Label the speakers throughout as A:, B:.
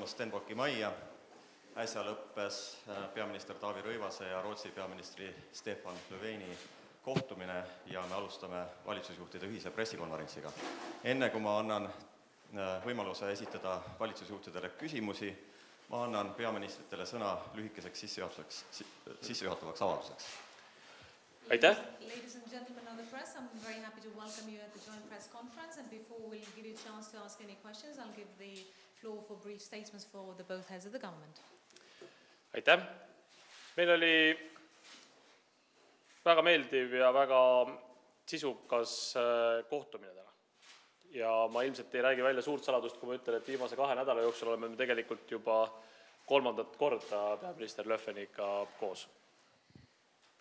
A: tulemast Stenbocki majja. Äsja lõppes peaminister Taavi Rõivase ja Rootsi peaministri Stefan Löfveni kohtumine ja me alustame valitsusjuhtide ühise pressikonverentsiga. Enne kui ma annan võimaluse esitada valitsusjuhtidele küsimusi, ma annan peaministritele sõna lühikeseks sissejuhatavaks avalduseks.
B: Aitäh!
C: Ladies and gentlemen of the press, I'm very happy to welcome you at the joint press conference, and before we'll give you a chance to ask any questions, I'll give the floor for brief statements for the both heads of the government.
B: Aitäh! Meil oli väga meeldiv ja väga sisukas kohtumine täna. Ja ma ilmselt ei räägi välja suurt saladust, kui ma ütlen, et viimase 2 nädala jooksul oleme tegelikult juba 3. korda peaminister Löfveniga koos.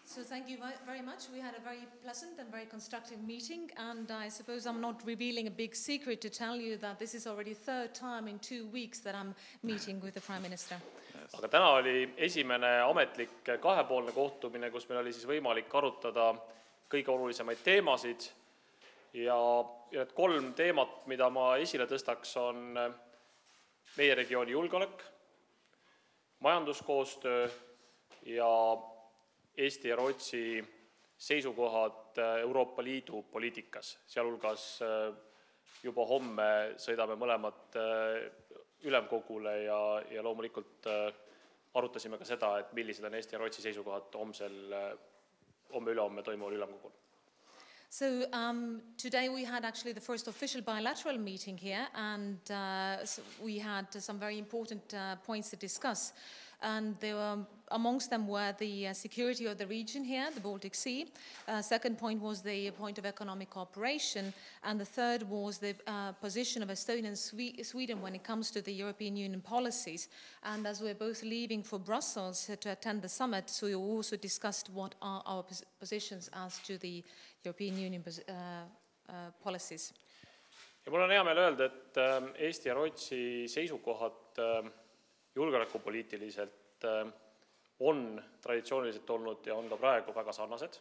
C: So thank you very much. We had a very pleasant and very constructive meeting, and I suppose I'm not revealing a big secret to tell you that this is already 3rd time in 2 weeks that I'm meeting with the Prime Minister.
B: Aga täna oli esimene ametlik kahepoolne kohtumine, kus meil oli siis võimalik arutada kõige olulisemaid teemasid ja need 3 teemat, mida ma esile tõstaks, on meie regiooni julgeolek, majanduskoostöö ja Eesti ja Rootsi seisukohad Euroopa Liidu poliitikas. Sealhulgas juba homme sõidame mõlemad ülemkogule ja loomulikult arutasime ka seda, et millised on Eesti ja Rootsi seisukohad homme-ülehomme toimuval ülemkogul.
C: So today we had actually the first official bilateral meeting here, and so we had some very important points to discuss. And amongst them were the security of the region here, the Baltic Sea. Second point was the point of economic cooperation. And the third was the position of Estonia and Sweden when it comes to the European Union policies. And as we're both leaving for Brussels to attend the summit, so we also discussed what are our positions as to the European Union policies.
B: Ja mul on hea meel öelda, et Eesti ja Rootsi seisukohad julgeolekupoliitiliselt on traditsiooniliselt olnud ja on ka praegu väga sarnased.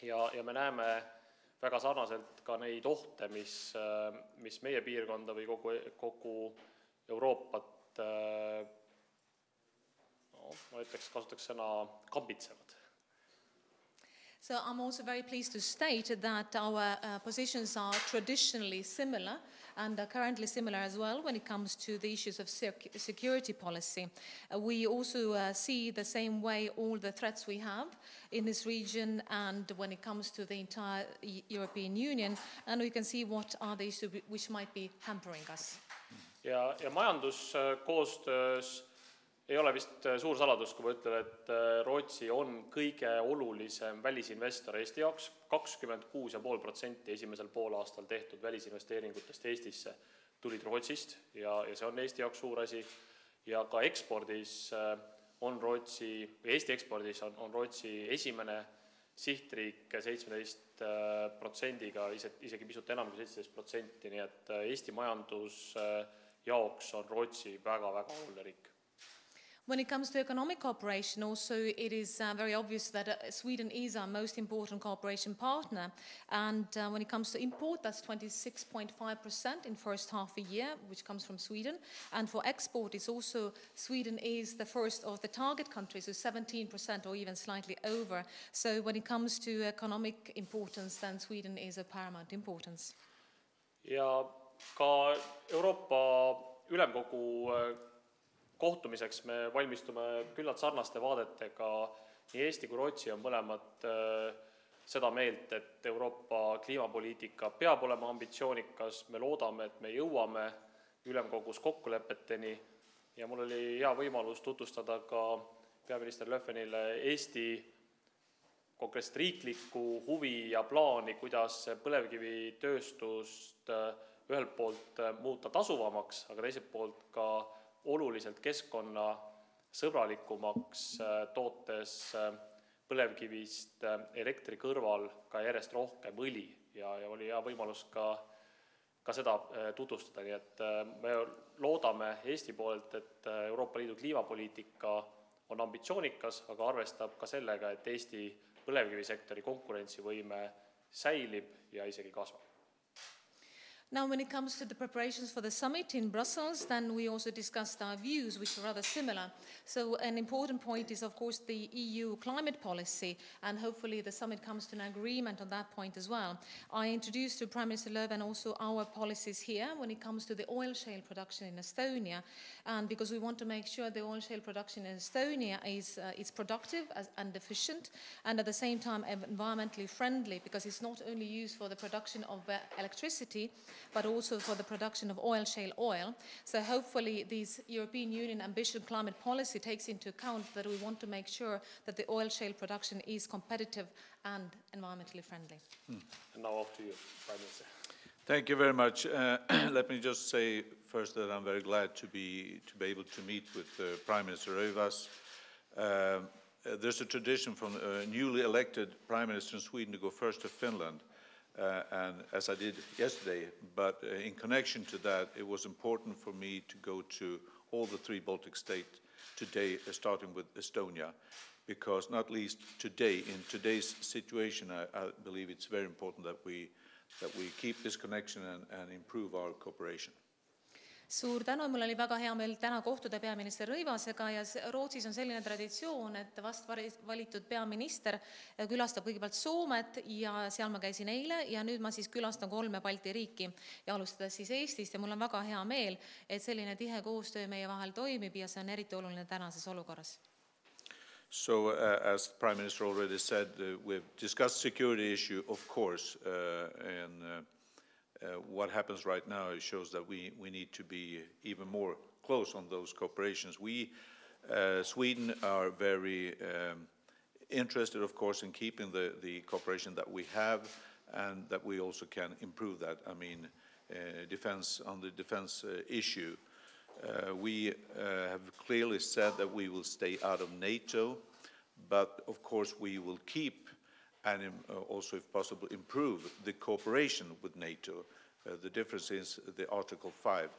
B: Ja me näeme väga sarnaselt ka neid ohte, mis meie piirkonda või kogu Euroopat, ma kasutaks sõna kambitsevad.
C: So I'm also very pleased to state that our positions are traditionally similar and are currently similar as well when it comes to the issues of security policy. We also see the same way all the threats we have in this region and when it comes to the entire European Union, and we can see what are the issues which might be hampering us.
B: Ja majanduskoostöös ei ole vist suur saladus, kui ma ütlen, et Rootsi on kõige olulisem välisinvestor Eesti jaoks. 26,5% esimesel poolaastal tehtud välisinvesteeringutest Eestisse tulid Rootsist ja see on Eesti jaoks suur asi. Ja ka ekspordis on Eesti ekspordis on Rootsi esimene sihtriik 17%-ga, isegi pisut enam kui 17%, nii et Eesti majandus jaoks on Rootsi väga-väga oluline riik.
C: When it comes to economic cooperation, also it is very obvious that Sweden is our most important cooperation partner. And when it comes to import, that's 26.5% in first half a year, which comes from Sweden. And for export, it's also Sweden is the first of the target countries, so 17% or even slightly over. So when it comes to economic importance, then Sweden is of paramount importance.
B: Ja ka Euroopa Ülemkogu kohtumiseks me valmistume küllalt sarnaste vaadetega. Nii Eesti kui Rootsi on mõlemad seda meelt, et Euroopa kliimapoliitika peab olema ambitsioonikas. Me loodame, et me jõuame ülemkogus kokkulepeteni ja mul oli hea võimalus tutvustada ka peaminister Löfvenile Eesti konkreetselt riiklikku huvi ja plaani, kuidas põlevkivitööstust ühelt poolt muuta tasuvamaks, aga teiselt poolt ka oluliselt keskkonna sõbralikumaks, tootes põlevkivist elektri kõrval ka järjest rohkem õli ja oli hea võimalus ka seda tutvustada. Nii et me loodame Eesti poolt, et Euroopa Liidu kliimapoliitika on ambitsioonikas, aga arvestab ka sellega, et Eesti põlevkivisektori konkurentsivõime säilib ja isegi kasvab.
C: Now, when it comes to the preparations for the summit in Brussels, then we also discussed our views, which are rather similar. So an important point is, of course, the EU climate policy, and hopefully the summit comes to an agreement on that point as well. I introduced to Prime Minister Löfven also our policies here when it comes to the oil shale production in Estonia, and because we want to make sure the oil shale production in Estonia is productive and efficient, and at the same time environmentally friendly, because it's not only used for the production of electricity, but also for the production of shale oil. So hopefully this European Union ambitious climate policy takes into account that we want to make sure that the oil shale production is competitive and environmentally friendly.
B: And now off to you, Prime Minister.
D: Thank you very much. Let me just say first that I'm very glad to be able to meet with Prime Minister Rövas. There's a tradition from a newly elected Prime Minister in Sweden to go first to Finland. And as I did yesterday, but in connection to that, it was important for me to go to all the 3 Baltic states today, starting with Estonia, because not least today, in today's situation, I believe it's very important that we keep this connection and improve our cooperation.
C: Suur tänu, mul oli väga hea meel täna kohtuda peaminister Rõivasega ja Rootsis on selline traditsioon, et vast valitud peaminister külastab kõigepealt Soomet ja seal ma käisin eile ja nüüd ma siis külastan 3 Balti riiki ja alustades siis Eestist ja mul on väga hea meel, et selline tihe koostöö meie vahel toimib ja see on eriti oluline tänases olukorras.
D: So, as the Prime Minister already said, we've discussed security issue, of course, and what happens right now shows that we need to be even more close on those cooperations. We, Sweden, are very interested, of course, in keeping the cooperation that we have, and that we also can improve that. I mean, on the defense issue, we have clearly said that we will stay out of NATO, but of course we will keep and also, if possible, improve the cooperation with NATO. The difference is the Article 5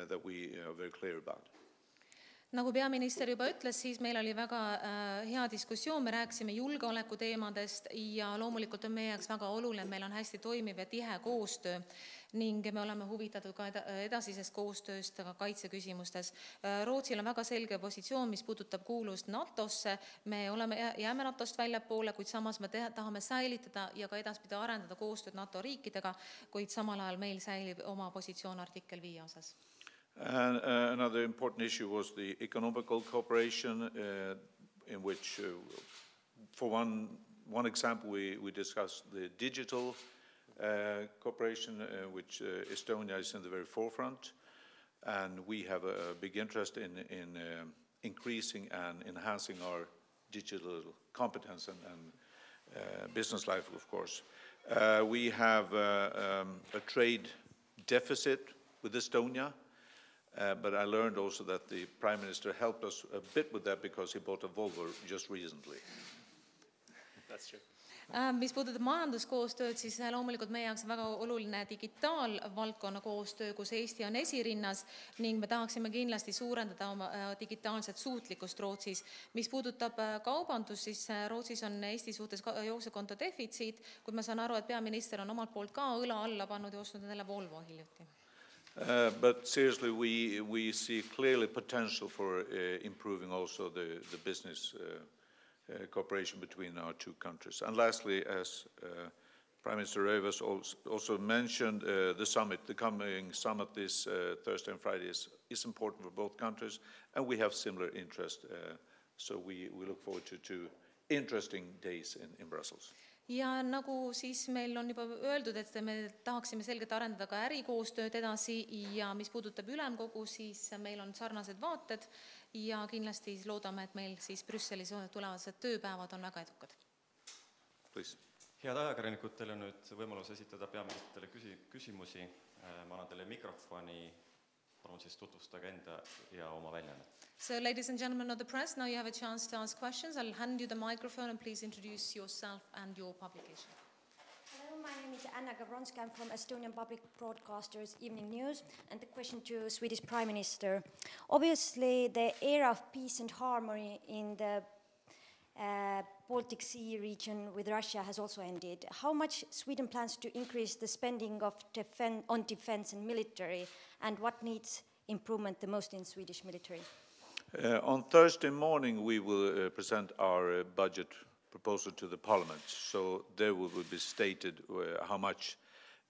D: that we are very clear about.
C: Nagu peaminister juba ütles, siis meil oli väga hea diskussioon, me rääkisime julgeoleku teemadest ja loomulikult on meie jaoks väga oluline, meil on hästi toimiv ja tihe koostöö ning me oleme huvitatud ka edasisest koostööst ka kaitseküsimustes. Rootsil on väga selge positsioon, mis puudutab kuuluvust NATOsse, me jääme NATOst väljapoole, kuid samas me tahame säilitada ja ka edaspidi arendada koostööd NATO riikidega, kuid samal ajal meil säilib oma positsioon artikkel 5 osas.
D: And another important issue was the economical cooperation, in which, for one example, we discussed the digital cooperation, which Estonia is in the very forefront, and we have a big interest in increasing and enhancing our digital competence and business life, of course. We have a trade deficit with Estonia. But I learned also that the Prime Minister helped us a bit with that because he bought a Volvo just recently.
B: That's true.
C: Mis puudutab majanduskoostööd, siis loomulikult meie jaoks on väga oluline digitaalvaldkonna koostöö, kus Eesti on esirinnas ning me tahaksime kindlasti suurendada oma digitaalset suutlikkust Rootsis. Mis puudutab kaubandust, siis Rootsis on Eesti suhtes jooksekonto defitsiit, kuid ma saan aru, et peaminister on omalt poolt ka õla alla pannud ja ostnud endale Volvo hiljuti.
D: But seriously, we see clearly potential for improving also the business cooperation between our 2 countries. And lastly, as Prime Minister Rövas also mentioned, the summit, the coming summit this Thursday and Friday is important for both countries, and we have similar interest. So we look forward to 2 interesting days in Brussels.
C: Ja nagu siis meil on juba öeldud, et me tahaksime selgelt arendada ka ärikoostööd edasi ja mis puudutab ülemkogu, siis meil on sarnased vaated ja kindlasti loodame, et meil siis Brüsselis tulevased tööpäevad on väga edukad.
D: Please.
A: Head ajakirjanikud, teil on nüüd võimalus esitada peaministritele küsimusi. Ma annan teile mikrofoni, palun siis tutvustage enda ja oma väljaannet.
C: So, ladies and gentlemen of the press, now you have a chance to ask questions. I'll hand you the microphone and please introduce yourself and your publication.
E: Hello, my name is Anna Gavronska. I'm from Estonian Public Broadcasters Evening News. And the question to Swedish Prime Minister. Obviously, the era of peace and harmony in the Baltic Sea region with Russia has also ended. How much Sweden plans to increase the spending of on defense and military, and what needs improvement the most in Swedish military?
D: On Thursday morning, we will present our budget proposal to the Parliament. So there will be stated how much.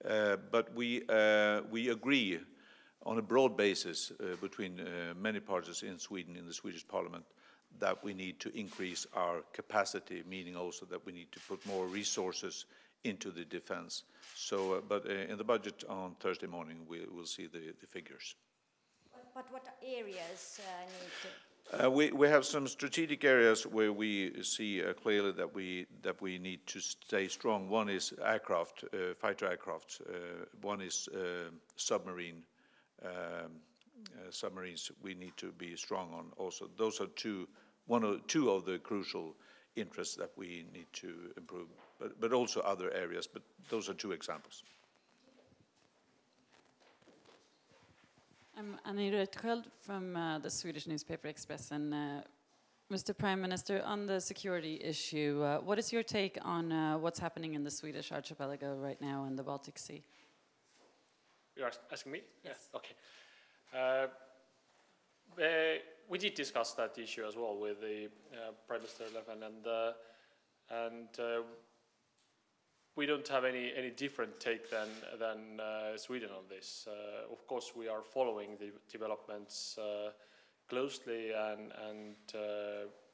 D: But we agree on a broad basis between many parties in Sweden, in the Swedish Parliament, that we need to increase our capacity, meaning also that we need to put more resources into the defense. So, but in the budget on Thursday morning, we'll see the figures.
E: But what areas need to...
D: We have some strategic areas where we see clearly that we need to stay strong. One is aircraft, fighter aircraft. One is submarines. We need to be strong on also. Those are two of the crucial interests that we need to improve, but also other areas. But those are two examples.
F: I'm Annie Reuterskiöld from the Swedish newspaper Expressen. Mr. Prime Minister, on the security issue, what is your take on what's happening in the Swedish archipelago right now in the Baltic Sea?
B: You're asking me?
F: Yes.
B: Yeah. Okay. We did discuss that issue as well with the Prime Minister Löfven, and we don't have any different take than Sweden on this. Of course, we are following the developments closely, and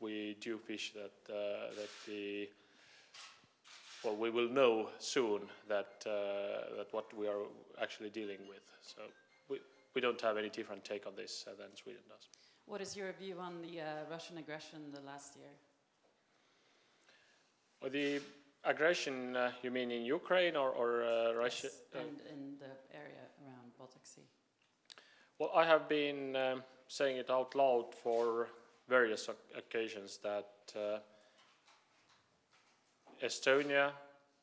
B: we do wish that we will know soon that what we are actually dealing with. So we don't have any different take on this than Sweden does.
F: What is your view on the Russian aggression the last year?
B: Well, the aggression, you mean in Ukraine or Russia?
F: Yes, and in the area around Baltic Sea.
B: Well, I have been saying it out loud for various occasions that Estonia,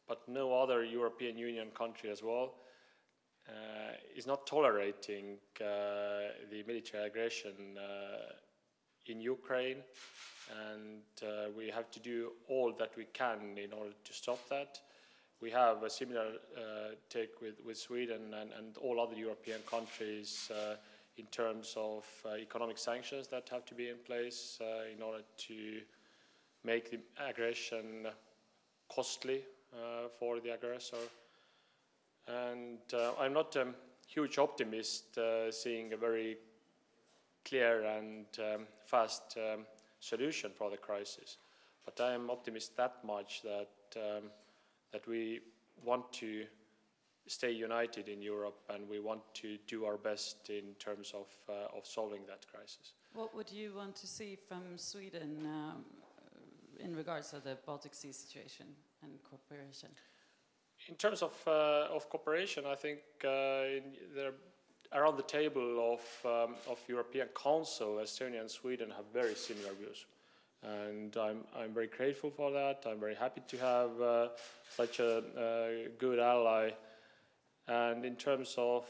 B: but no other European Union country as well, is not tolerating the military aggression in Ukraine, and we have to do all that we can in order to stop that. We have a similar take with Sweden and all other European countries in terms of economic sanctions that have to be in place in order to make the aggression costly for the aggressor. And I'm not a huge optimist seeing a very clear and fast solution for the crisis, but I am optimist that much that we want to stay united in Europe, and we want to do our best in terms of solving that crisis.
F: What would you want to see from Sweden in regards to the Baltic Sea situation and cooperation?
B: In terms of cooperation, I think around the table of European Council, Estonia and Sweden have very similar views, and I'm very grateful for that. I'm very happy to have such a good ally. And in terms of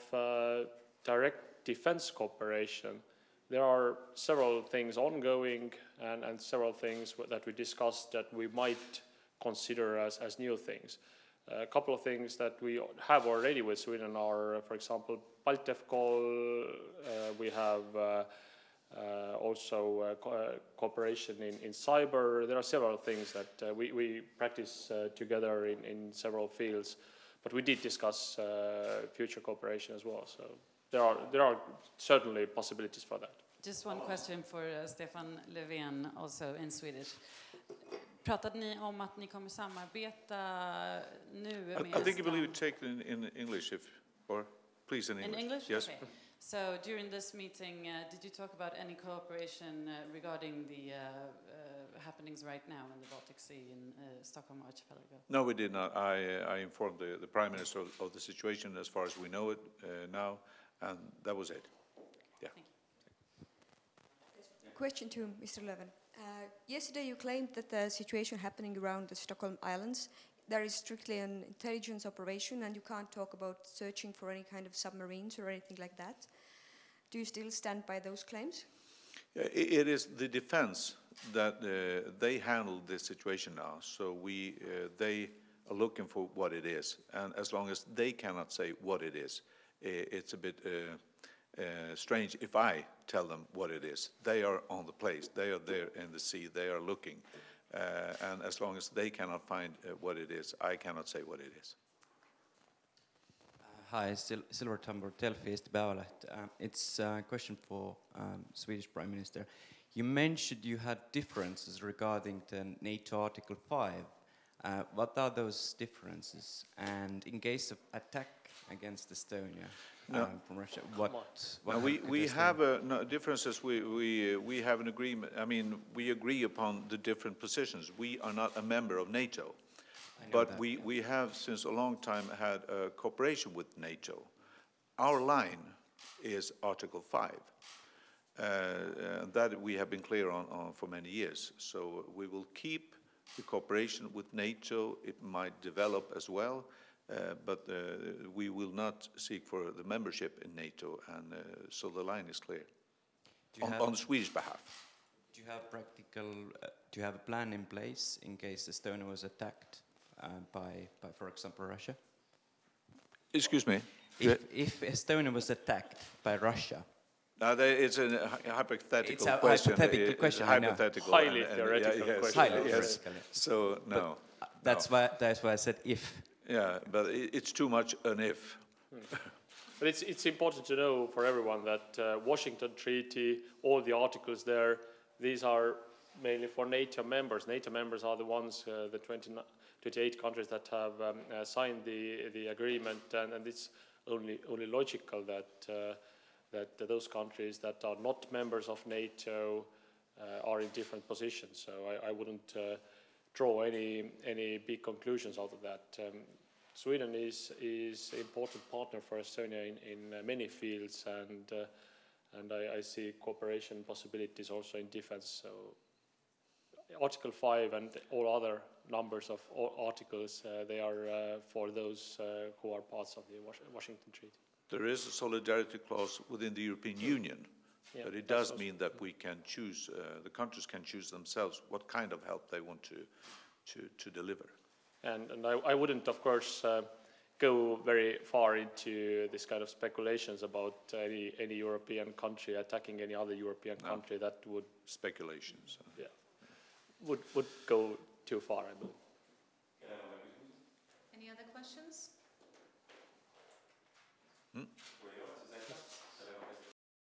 B: direct defense cooperation, there are several things ongoing and several things that we discussed that we might consider as new things. A couple of things that we have already with Sweden are, for example, Baltefcol. We have also cooperation in cyber. There are several things that we practice together in several fields. But we did discuss future cooperation as well. So there are certainly possibilities for that.
F: Just one question for Stefan Löfven, also in Swedish. Pratade ni om att ni kommer samarbeta nu med
D: I think you believe it take in English, or please in English.
F: In English?
D: Yes.
F: Okay. So during this meeting, did you talk about any cooperation regarding the happenings right now in the Baltic Sea in Stockholm Archipelago?
D: No, we did not. I informed the Prime Minister of the situation as far as we know it now, and that was it. Yeah.
F: Thank you.
G: Question to Mr. Löfven. Yesterday you claimed that the situation happening around the Stockholm Islands, there is strictly an intelligence operation and you can't talk about searching for any kind of submarines or anything like that. Do you still stand by those claims?
D: It is the defense that they handle this situation now, so they are looking for what it is, and as long as they cannot say what it is, it's a bit strange if I tell them what it is. They are on the place, they are there in the sea, they are looking, and as long as they cannot find what it is, I cannot say what it is.
H: Hi, Silver Tambor, Delfi, Eesti Päevaleht. It's a question for Swedish Prime Minister. You mentioned you had differences regarding the NATO Article 5. What are those differences? And in case of attack against Estonia from Russia, what
D: we have differences. We have an agreement. I mean, we agree upon the different positions. We are not a member of NATO. But we have, since a long time, had a cooperation with NATO. Our line is Article 5. That we have been clear on for many years. So we will keep the cooperation with NATO. It might develop as well, but we will not seek for the membership in NATO, and so the line is clear on the Swedish behalf.
H: Do you have do you have a plan in place in case Estonia was attacked by, for example, Russia?
D: Excuse me?
H: If Estonia was attacked by Russia.
D: It's a hypothetical
H: it's a
D: question.
H: Hypothetical question.
D: Hypothetical.
B: Highly theoretical question.
H: Highly
D: yes.
H: theoretical.
D: So, no.
H: That's why I said if.
D: Yeah, but it's too much an if.
B: But it's important to know for everyone that Washington Treaty, all the articles there, these are mainly for NATO members. NATO members are the ones, the 28 countries that have signed the agreement, and it's only logical that those countries that are not members of NATO are in different positions. So I wouldn't draw any big conclusions out of that. Sweden is an important partner for Estonia in many fields, and I see cooperation possibilities also in defense. So Article 5 and all other numbers of articles, they are for those who are parts of the Washington Treaty.
D: There is a solidarity clause within the European Union, but it does mean that we can choose, the countries can choose themselves what kind of help they want to deliver.
B: And I wouldn't, of course, go very far into this kind of speculations about any European country attacking any other European country. That would
D: speculations.
B: Yeah, would go too far, I believe.
C: Any other questions?
D: Hmm?